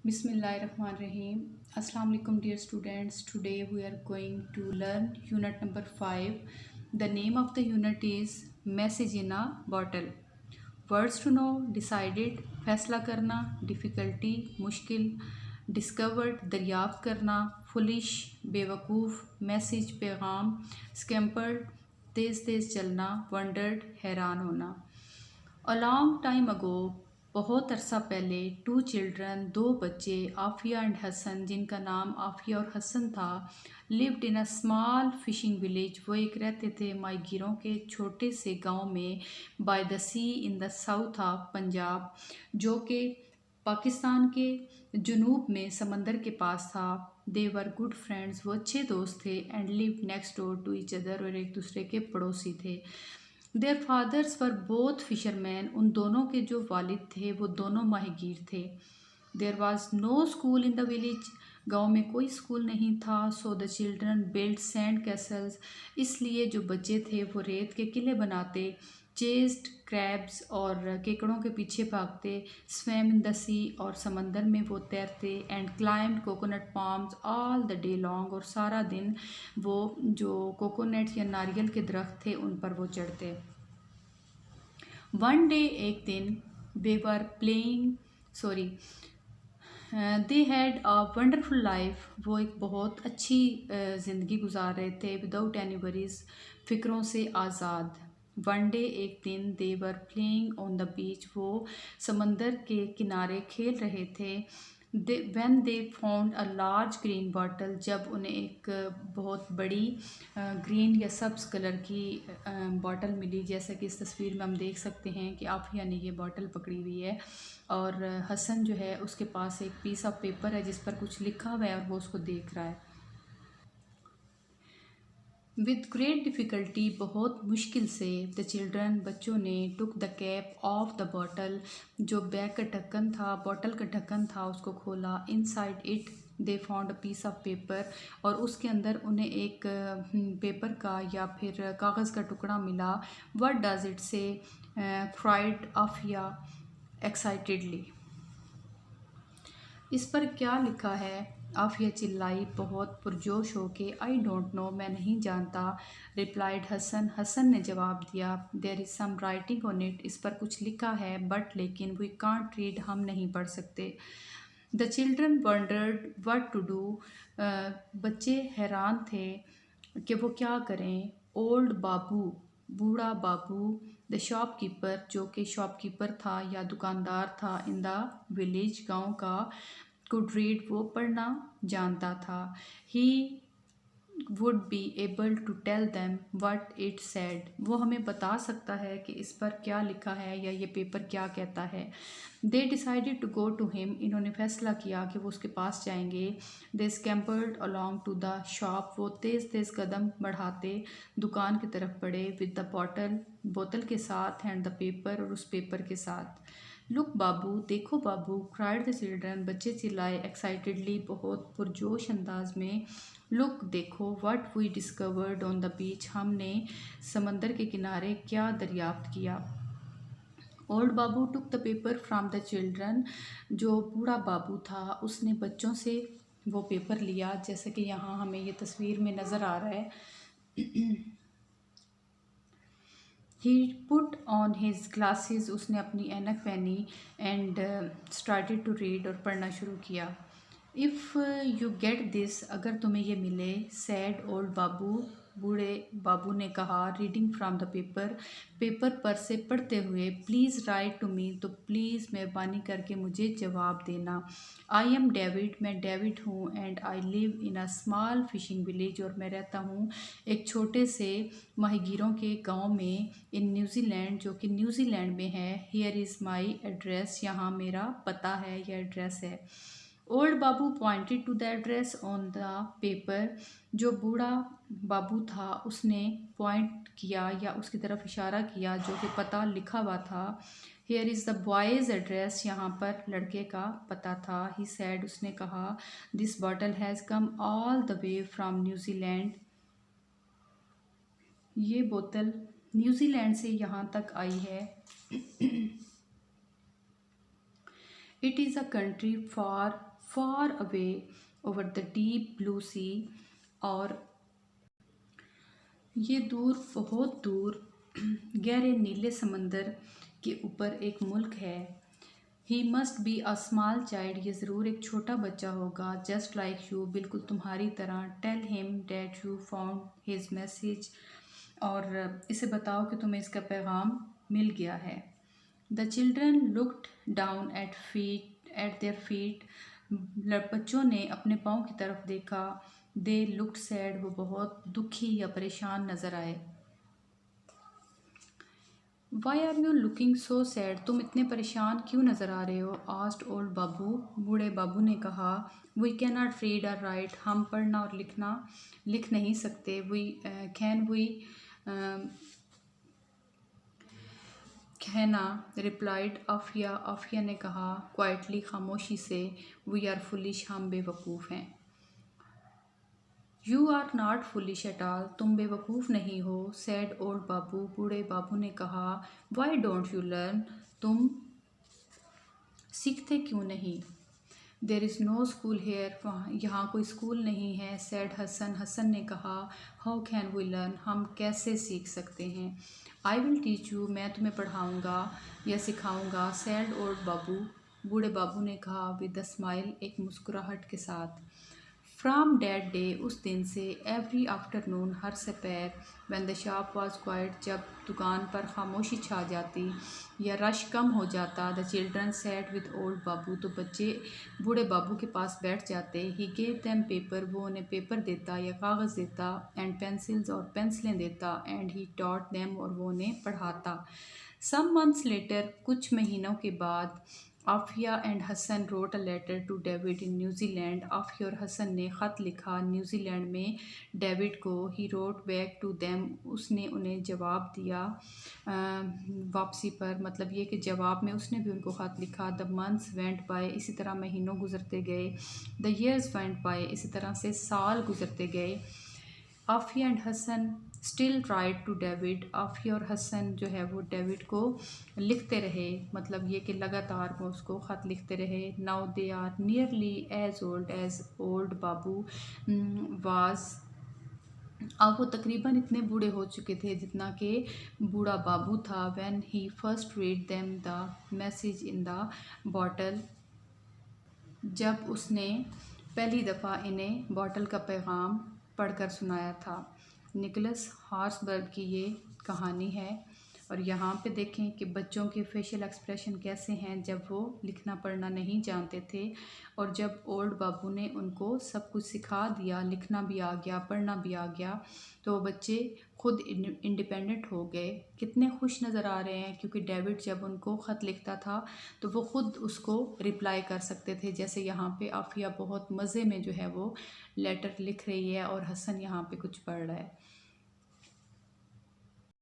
Bismillahirrahmanirrahim. Assalamu alaikum dear students. Today we are going to learn unit number 5. The name of the unit is Message in a Bottle. Words to know, decided, फैसला करना, difficulty, मुश्किल, discovered, दरियाफ्त करना, foolish, बेवकूफ़, message, पैगाम, scampered, तेज़ तेज़ चलना, wondered, हैरान होना. A long time ago, बहुत अरसा पहले, टू चिल्ड्रन, दो बच्चे, आफिया एंड हसन, जिनका नाम आफिया और हसन था, lived in a small fishing village. वो एक रहते थे माहीगीरों के छोटे से गांव में, by the sea in the south of Punjab, जो कि पाकिस्तान के जुनूब में समंदर के पास था. दे वर गुड फ्रेंड्स, वो अच्छे दोस्त थे. And live next door to each other, और एक दूसरे के पड़ोसी थे. Their fathers were both fisherman, उन दोनों के जो वालिद थे वो दोनों माहीगीर थे. There was no school in the village, गाँव में कोई स्कूल नहीं था. So the children build sand castles, इसलिए जो बच्चे थे वो रेत के किले बनाते. चेस्ड क्रैब्स, और केकड़ों के पीछे भागते. स्वेम इन द सी, और समंदर में वो तैरते. And climbed coconut palms all the day long, और सारा दिन वो जो कोकोनट्स या नारियल के दरख्त थे उन पर वो चढ़ते. वन डे, एक दिन, they were playing sorry they had a wonderful life, वो एक बहुत अच्छी ज़िंदगी गुजार रहे थे. विदाउट एनी वरीज, फ़िक्रों से आज़ाद. वन डे, एक दिन, they were playing on the beach, वो समंदर के किनारे खेल रहे थे. When they found a large green bottle, जब उन्हें एक बहुत बड़ी ग्रीन या सब्ज़ कलर की बॉटल मिली. जैसा कि इस तस्वीर में हम देख सकते हैं कि आफिया ने ये बॉटल पकड़ी हुई है, और हसन जो है उसके पास एक पीस ऑफ पेपर है जिस पर कुछ लिखा हुआ है और वो उसको देख रहा है. विद ग्रेट डिफ़िकल्टी, बहुत मुश्किल से, द चिल्ड्रन, बच्चों ने, took the cap of the bottle, जो बैग का ढक्कन था, बॉटल का ढक्कन था, उसको खोला. Inside it they found a piece of paper, और उसके अंदर उन्हें एक पेपर का या फिर कागज़ का टुकड़ा मिला. व्हाट डज इट से, क्राइड आफिया एक्साइटेडली. इस पर क्या लिखा है, आफिया चिल्लाई बहुत पुरजोश हो के. आई डोंट नो, मैं नहीं जानता. रिप्लाइड हसन, हसन ने जवाब दिया. There is some writing on it, इस पर कुछ लिखा है. बट लेकिन, वी कांट रीड, हम नहीं पढ़ सकते. The children wondered what to do, बच्चे हैरान थे कि वो क्या करें. ओल्ड बाबू, बूढ़ा बाबू, द शॉपकीपर, जो कि शॉपकीपर था या दुकानदार था, इन द विलेज, गांव का, कुड रीड, वो पढ़ना जानता था. He would be able to tell them what it said, वो हमें बता सकता है कि इस पर क्या लिखा है या ये पेपर क्या कहता है. They decided to go to him, इन्होंने फैसला किया कि वो उसके पास जाएंगे. They scampered along to the shop, वो तेज़ तेज़ कदम बढ़ाते दुकान की तरफ बढ़े. विद द बॉटल, बोतल के साथ, एंड द पेपर, और उस पेपर के साथ. लुक बाबू, देखो बाबू, क्राइड द चिल्ड्रन, बच्चे चिल्लाए एक्साइटेडली, बहुत पुरजोश अंदाज में. लुक, देखो, what we discovered on the beach, हमने समंदर के किनारे क्या दरियाफ्त किया. Old Babu took the paper from the children, जो बूढ़ा बाबू था उसने बच्चों से वो पेपर लिया, जैसे कि यहाँ हमें ये तस्वीर में नज़र आ रहा है. ही पुट ऑन हिज ग्लासेस, उसने अपनी ऐनक पहनी. एंड स्टार्टेड टू रीड, और पढ़ना शुरू किया. इफ़ यू गेट दिस, अगर तुम्हें ये मिले, सैड ओल्ड बाबू, बूढ़े बाबू ने कहा, reading from the paper, paper पर से पढ़ते हुए. प्लीज़ राइट टू मी, तो प्लीज़ मेहरबानी करके मुझे जवाब देना. आई एम डेविड, मैं डेविड हूँ. And I live in a small fishing village, और मैं रहता हूँ एक छोटे से माहीगीरों के गांव में, इन न्यूज़ीलैंड, जो कि न्यूज़ीलैंड में है. हियर इज़ माई एड्रेस, यहाँ मेरा पता है या एड्रेस है. Old Babu pointed to the address on the paper, जो बूढ़ा बाबू था उसने पॉइंट किया या उसकी तरफ इशारा किया जो कि पता लिखा हुआ था. Here is the boys address, यहाँ पर लड़के का पता था. ही सैड, उसने कहा, this bottle has come all the way from New Zealand, ये बोतल न्यूज़ीलैंड से यहाँ तक आई है. It is a country for far away over the deep blue sea, और ये दूर, बहुत दूर गहरे नीले समंदर के ऊपर एक मुल्क है। He must be a small child, ये ज़रूर एक छोटा बच्चा होगा। जस्ट लाइक यू, बिल्कुल तुम्हारी तरह। Tell him that you found his message, और इसे बताओ कि तुम्हें इसका पैगाम मिल गया है। The children looked down eight their feet, बच्चों ने अपने पाँव की तरफ देखा। दे लुक्ड सैड, वो बहुत दुखी या परेशान नज़र आए। Why are you looking so sad, तुम इतने परेशान क्यों नज़र आ रहे हो। आस्ट ओल्ड बाबू, बूढ़े बाबू ने कहा। वी कैन नॉट रीड और राइट, हम पढ़ना और लिख नहीं सकते। वी कैन वी कहना, रिप्लाइड आफिया, आफिया ने कहा क्वाइटली, खामोशी से। वी आर फुलिश, हम बेवकूफ़ हैं। You are not foolish at all, तुम बेवकूफ़ नहीं हो। सैड ओल्ड बाबू, बूढ़े बाबू ने कहा। वाई डोंट यू लर्न, तुम सीखते क्यों नहीं। There is no school here, वहाँ यहाँ कोई स्कूल नहीं है। सैड हसन, हसन ने कहा। हाउ कैन वी लर्न, हम कैसे सीख सकते हैं। आई विल टीच यू, मैं तुम्हें पढ़ाऊँगा या सिखाऊँगा। सैड ओल्ड बाबू, बूढ़े बाबू ने कहा विद अ स्माइल, एक मुस्कुराहट के साथ। फ्राम डैट डे, उस दिन से। एवरी आफ्टरनून, हर सपहर। When the shop was quiet, जब दुकान पर खामोशी छा जाती या रश कम हो जाता। The children sat with old Babu, तो बच्चे बूढ़े बाबू के पास बैठ जाते। ही गेव देम पेपर, वो उन्हें पेपर देता या कागज़ देता। एंड पेंसिल्स, और पेंसिलें देता। एंड ही टॉट देम, और वो उन्हें पढ़ाता। सम मंथ्स लेटर, कुछ महीनों के बाद। Aafia and Hasan wrote a letter to David in New Zealand, Aafia और हसन ने ख़त लिखा न्यूजीलैंड में डेविड को। He wrote back to them, उसने उन्हें जवाब दिया वापसी पर, मतलब ये कि जवाब में उसने भी उनको ख़त लिखा। द मंथ्स वेंट बाय, इसी तरह महीनों गुजरते गए। द ईयर्स वेंट बाय, इसी तरह से साल गुजरते गए। Afia and Hasan still write to David, Afia और हसन जो है वो डेविड को लिखते रहे, मतलब ये कि लगातार वो उसको ख़त लिखते रहे। Now they are nearly as old Babu was, अब वो तकरीबन इतने बूढ़े हो चुके थे जितना कि बूढ़ा बाबू था। When he first read them the message in the bottle, जब उसने पहली दफ़ा इन्हें बॉटल का पैगाम पढ़कर सुनाया था। निकोलस हार्सबर्ग की ये कहानी है। और यहाँ पे देखें कि बच्चों के फेशियल एक्सप्रेशन कैसे हैं जब वो लिखना पढ़ना नहीं जानते थे, और जब ओल्ड बाबू ने उनको सब कुछ सिखा दिया, लिखना भी आ गया, पढ़ना भी आ गया, तो वो बच्चे खुद इंडिपेंडेंट हो गए। कितने खुश नज़र आ रहे हैं, क्योंकि डेविड जब उनको ख़त लिखता था तो वो ख़ुद उसको रिप्लाई कर सकते थे। जैसे यहाँ पे आफिया बहुत मज़े में जो है वो लेटर लिख रही है और हसन यहाँ पे कुछ पढ़ रहा है।